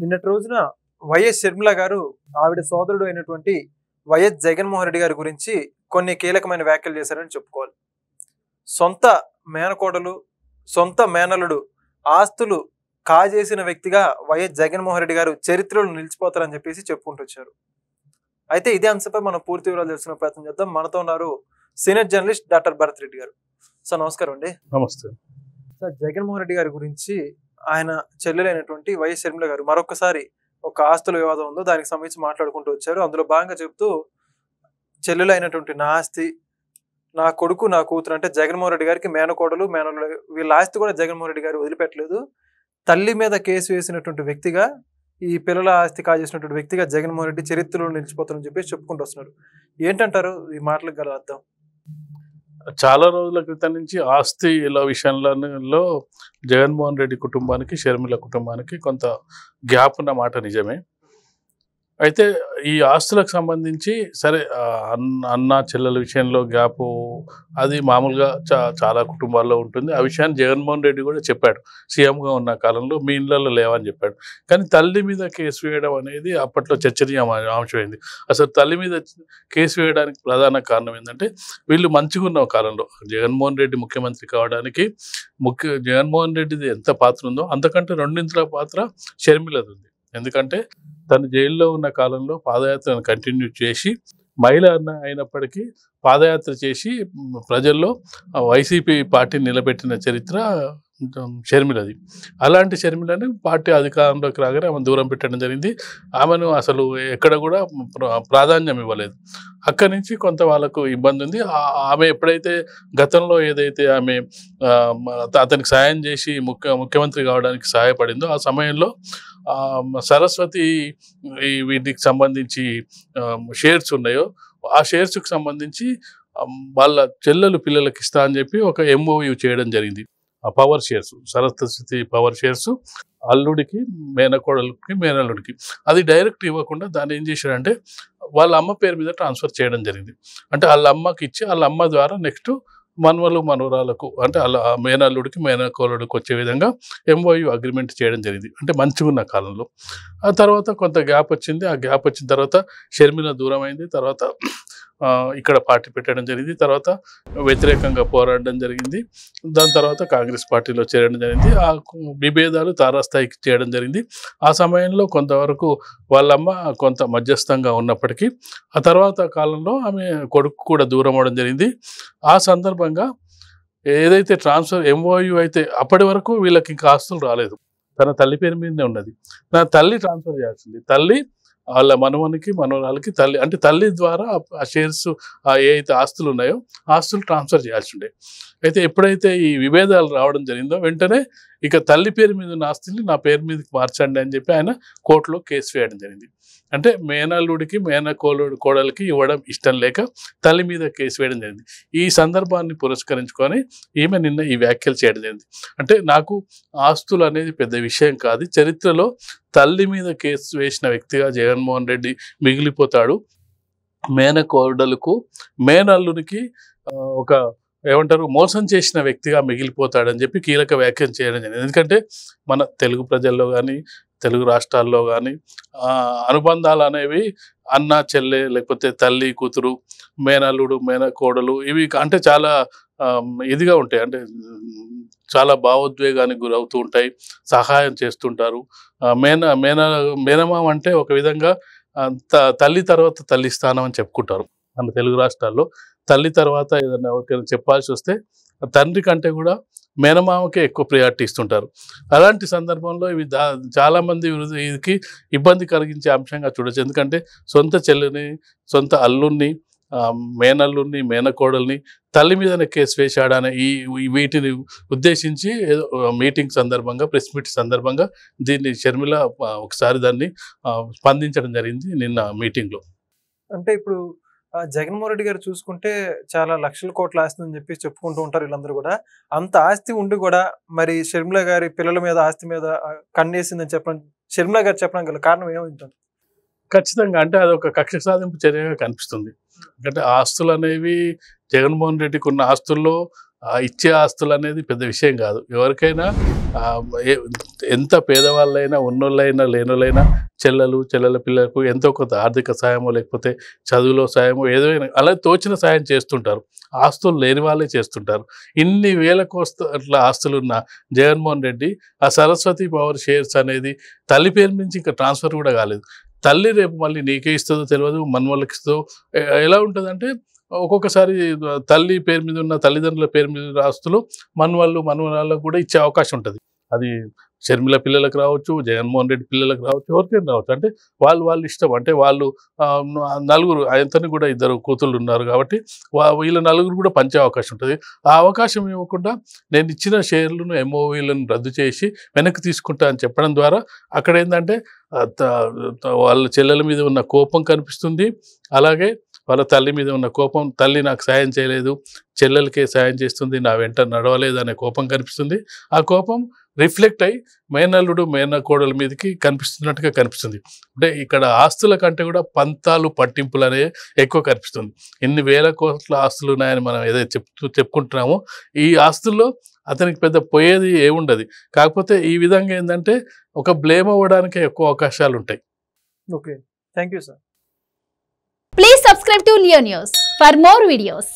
నిన్నటి రోజున వైఎస్ షర్మిల గారు ఆవిడ సోదరుడు అయినటువంటి వైఎస్ జగన్మోహన్ రెడ్డి గారి గురించి కొన్ని కీలకమైన వ్యాఖ్యలు చేశారని చెప్పుకోవాలి. సొంత మేనకోడలు, సొంత మేనల్లుడు ఆస్తులు కాజేసిన వ్యక్తిగా వైఎస్ జగన్మోహన్ రెడ్డి గారు చరిత్రలో నిలిచిపోతారని చెప్పేసి చెప్పుకుంటూ వచ్చారు. అయితే ఇదే అంశంపై మనం పూర్తి వివరాలు తెలుసుకునే ప్రయత్నం చేద్దాం. మనతో ఉన్నారు senior journalist doctor Bharat Reddy గారు. సార్ నమస్కారం అండి. నమస్తే సార్, జగన్మోహన్ రెడ్డి గారి గురించి ఆయన చెల్లెలైనటువంటి వైఎస్ షర్మిల గారు మరొకసారి ఒక ఆస్తుల వివాదం ఉందో దానికి సంబంధించి మాట్లాడుకుంటూ వచ్చారు. అందులో భాగంగా చెప్తూ చెల్లెలైనటువంటి నా ఆస్తి, నా కొడుకు, నా కూతురు అంటే జగన్మోహన్ రెడ్డి గారికి మేనకోడలు, మేనల్లుడు వీళ్ళ ఆస్తి కూడా జగన్మోహన్ రెడ్డి గారు వదిలిపెట్టలేదు. తల్లి మీద కేసు వేసినటువంటి వ్యక్తిగా, ఈ పిల్లల ఆస్తి కాజేసినటువంటి వ్యక్తిగా జగన్మోహన్ రెడ్డి చరిత్రలో నిలిచిపోతారని చెప్పేసి చెప్పుకుంటూ వస్తున్నారు. ఏంటంటారు ఈ మాటలకు గల అర్థం? చాలా రోజుల క్రితం నుంచి ఆస్తిల విషయంలో జగన్మోహన్ రెడ్డి కుటుంబానికి, షర్మిల కుటుంబానికి కొంత గ్యాప్ ఉన్న మాట నిజమే. అయితే ఈ ఆస్తులకు సంబంధించి సరే అన్న చెల్లెల విషయంలో గ్యాపు అది మామూలుగా చాలా కుటుంబాల్లో ఉంటుంది. ఆ విషయాన్ని జగన్మోహన్ రెడ్డి కూడా చెప్పాడు. సీఎంగా ఉన్న కాలంలో మీ ఇళ్లలో లేవని చెప్పాడు. కానీ తల్లి మీద కేసు వేయడం అనేది అప్పట్లో చర్చనీయాంశమైంది. అసలు తల్లి మీద కేసు వేయడానికి ప్రధాన కారణం ఏంటంటే వీళ్ళు మంచిగా ఉన్న కాలంలో జగన్మోహన్ రెడ్డి ముఖ్యమంత్రి కావడానికి జగన్మోహన్ రెడ్డిది ఎంత పాత్ర ఉందో అంతకంటే రెండింతల పాత్ర షర్మిలది ఉంది. ఎందుకంటే తను జైల్లో ఉన్న కాలంలో పాదయాత్రను కంటిన్యూ చేసి మహిళ అయినప్పటికీ పాదయాత్ర చేసి ప్రజల్లో వైసీపీ పార్టీని నిలబెట్టిన చరిత్ర షర్మిలది. అలాంటి షర్మిలని పార్టీ అధికారంలోకి రాగానే ఆమెను దూరం పెట్టడం జరిగింది. ఆమెను అసలు ఎక్కడ కూడా ప్రాధాన్యం ఇవ్వలేదు. అక్కడి నుంచి కొంత వాళ్ళకు ఇబ్బంది ఉంది. ఆమె ఎప్పుడైతే గతంలో ఏదైతే ఆమె అతనికి సాయం చేసి ముఖ్యమంత్రి కావడానికి సహాయపడిందో ఆ సమయంలో సరస్వతి వీటికి సంబంధించి షేర్స్ ఉన్నాయో ఆ షేర్స్కి సంబంధించి వాళ్ళ చెల్లెలు పిల్లలకి ఇస్తా అని చెప్పి ఒక MOU చేయడం జరిగింది. ఆ power shares, Saraswati power shares అల్లుడికి, మేనకోడలికి, మేనల్లుడికి అది డైరెక్ట్ ఇవ్వకుండా దాన్ని ఏం చేశాడంటే వాళ్ళ అమ్మ పేరు మీద ట్రాన్స్ఫర్ చేయడం జరిగింది. అంటే వాళ్ళ అమ్మకి ఇచ్చి వాళ్ళ అమ్మ ద్వారా నెక్స్ట్ మనవలు మనవరాలకు అంటే అలా మేనల్లుడికి మేనకోలుడికి వచ్చే విధంగా MOU అగ్రిమెంట్ చేయడం జరిగింది. అంటే మంచిగా ఉన్న కాలంలో. ఆ తర్వాత కొంత గ్యాప్ వచ్చింది. ఆ గ్యాప్ వచ్చిన తర్వాత షర్మిల దూరం అయింది. తర్వాత ఇక్కడ పార్టీ పెట్టడం జరిగింది. తర్వాత వ్యతిరేకంగా పోరాడడం జరిగింది. దాని తర్వాత కాంగ్రెస్ పార్టీలో చేరడం జరిగింది. ఆ విభేదాలు తారాస్థాయికి చేయడం జరిగింది. ఆ సమయంలో కొంతవరకు వాళ్ళమ్మ కొంత మధ్యస్థంగా ఉన్నప్పటికీ ఆ తర్వాత కాలంలో ఆమె కొడుకు కూడా దూరం అవడం జరిగింది. ఆ సందర్భంగా ఏదైతే ట్రాన్స్ఫర్ MOU అయితే అప్పటి వరకు వీళ్ళకి ఇంకా ఆస్తులు రాలేదు. తన తల్లి పేరు మీదనే ఉన్నది. నా తల్లి ట్రాన్స్ఫర్ చేయాల్సింది. తల్లి వాళ్ళ మనవనికి మనవరాలకి తల్లి అంటే తల్లి ద్వారా ఆ షేర్స్ ఏ అయితే ఆస్తులు ఉన్నాయో ఆస్తులు ట్రాన్స్ఫర్ చేయాల్సి ఉండే. అయితే ఎప్పుడైతే ఈ విభేదాలు రావడం జరిగిందో వెంటనే ఇక తల్లి పేరు మీద ఉన్న ఆస్తుల్ని నా పేరు మీదకి మార్చండి అని చెప్పి ఆయన కోర్టులో కేసు వేయడం జరిగింది. అంటే మేనల్లుడికి కోడలికి ఇవ్వడం ఇష్టం లేక తల్లి మీద కేసు వేయడం జరిగింది. ఈ సందర్భాన్ని పురస్కరించుకొని ఈమె నిన్న ఈ వ్యాఖ్యలు చేయడం జరిగింది. అంటే నాకు ఆస్తులు అనేది పెద్ద విషయం కాదు, చరిత్రలో తల్లి మీద కేసు వేసిన వ్యక్తిగా జగన్మోహన్ రెడ్డి మిగిలిపోతాడు. మేనకోడలకు మేనల్లునికి ఒక ఏమంటారు మోసం చేసిన వ్యక్తిగా మిగిలిపోతాడని చెప్పి కీలక వ్యాఖ్యలు చేయడం జరిగింది. ఎందుకంటే మన తెలుగు ప్రజల్లో కానీ తెలుగు రాష్ట్రాల్లో కానీ అనుబంధాలు అనేవి అన్న చెల్లె లేకపోతే తల్లి కూతురు, మేనల్లుడు మేనకోడలు ఇవి అంటే చాలా ఇదిగా ఉంటాయి. అంటే చాలా భావోద్వేగానికి గురవుతూ ఉంటాయి, సహాయం చేస్తుంటారు. మేనమామ అంటే ఒక విధంగా తల్లి తర్వాత తల్లి స్థానం అని చెప్పుకుంటారు మన తెలుగు రాష్ట్రాల్లో. తల్లి తర్వాత ఏదైనా ఎవరికైనా చెప్పాల్సి వస్తే తండ్రి కంటే కూడా మేనమామకే ఎక్కువ ప్రయారిటీ ఇస్తుంటారు. అలాంటి సందర్భంలో ఇవి చాలామంది ఇది ఇబ్బంది కలిగించే అంశంగా చూడొచ్చు. ఎందుకంటే సొంత చెల్లిని, సొంత అల్లుడిని, మేనల్లుడిని, మేనకోడల్ని తల్లి మీదనే కేసు వేశాడనే వీటిని ఉద్దేశించి మీటింగ్ సందర్భంగా, ప్రెస్ మీట్ సందర్భంగా దీన్ని షర్మిల ఒకసారి దాన్ని స్పందించడం జరిగింది నిన్న మీటింగ్లో. అంటే ఇప్పుడు జగన్మోహన్ రెడ్డి గారు చూసుకుంటే చాలా లక్షల కోట్ల ఆస్తి అని చెప్పి చెప్పుకుంటూ ఉంటారు వీళ్ళందరూ కూడా. అంత ఆస్తి ఉండి కూడా మరి షర్మిల గారి పిల్లల మీద ఆస్తి మీద కన్నేసిందని చెప్పడం షర్మిల గారు చెప్పడం గల కారణం ఏమంటారు? ఖచ్చితంగా అంటే అదొక కక్ష సాధింపు చర్యగా కనిపిస్తుంది. ఎందుకంటే ఆస్తులు అనేవి జగన్మోహన్ రెడ్డికి ఉన్న ఆస్తుల్లో ఇచ్చే ఆస్తులు అనేది పెద్ద విషయం కాదు. ఎవరికైనా ఎంత పేదవాళ్ళైనా ఉన్నోళ్ళైనా లేనోళ్ళైనా చెల్లెల పిల్లలకు ఎంతో కొంత ఆర్థిక సాయమో లేకపోతే చదువులో సాయమో ఏదైనా అలా తోచిన సాయం చేస్తుంటారు. ఆస్తులు లేని వాళ్ళే చేస్తుంటారు. ఇన్ని వేల అట్లా ఆస్తులున్న జగన్మోహన్ రెడ్డి ఆ సరస్వతి పవర్ షేర్స్ అనేది తల్లి పేరు నుంచి ఇంకా ట్రాన్స్ఫర్ కూడా కాలేదు. తల్లి రేపు మళ్ళీ నీకే ఇస్తుందో తెలియదు, మనవాళ్ళకి ఇస్తుందో. ఎలా ఉంటుందంటే ఒక్కొక్కసారి తల్లి పేరు మీద ఉన్న తల్లిదండ్రుల పేరు మీద ఉన్న ఆస్తులు మనవాళ్ళకు కూడా ఇచ్చే అవకాశం ఉంటుంది. అది షర్మిల పిల్లలకు రావచ్చు, జగన్మోహన్ రెడ్డి పిల్లలకు రావచ్చు, ఎవరికైనా రావచ్చు. అంటే వాళ్ళు ఇష్టం. అంటే వాళ్ళు నలుగురు ఆయనతోని కూడా 2 కూతుళ్ళు ఉన్నారు కాబట్టి వీళ్ళ నలుగురు కూడా పంచే అవకాశం ఉంటుంది. ఆ అవకాశం ఇవ్వకుండా నేను ఇచ్చిన షేర్లను ఎంఓవీలను రద్దు చేసి వెనక్కి తీసుకుంటా అని చెప్పడం ద్వారా అక్కడ ఏంటంటే వాళ్ళ చెల్లెల మీద ఉన్న కోపం కనిపిస్తుంది. అలాగే వాళ్ళ తల్లి మీద ఉన్న కోపం, తల్లి నాకు సాయం చేయలేదు, చెల్లెలకే సాయం చేస్తుంది, నా వెంట నడవలేదు అనే కోపం కనిపిస్తుంది. ఆ కోపం రిఫ్లెక్ట్ అయ్యి మేనల్లుడు మేనకోడల మీదకి కనిపిస్తున్నట్టుగా కనిపిస్తుంది. అంటే ఇక్కడ ఆస్తుల కంటే కూడా పంతాలు పట్టింపులు అనేవి ఎక్కువ కనిపిస్తుంది. ఇన్ని వేల కోట్ల ఆస్తులు ఉన్నాయని మనం ఏదైతే చెప్పుకుంటున్నామో ఈ ఆస్తుల్లో అతనికి పెద్ద పోయేది ఏముండదు. కాకపోతే ఈ విధంగా ఏంటంటే ఒక బ్లేమ్ అవ్వడానికి ఎక్కువ అవకాశాలు ఉంటాయి. Okay, thank you sir. Please subscribe to Leo News for more videos.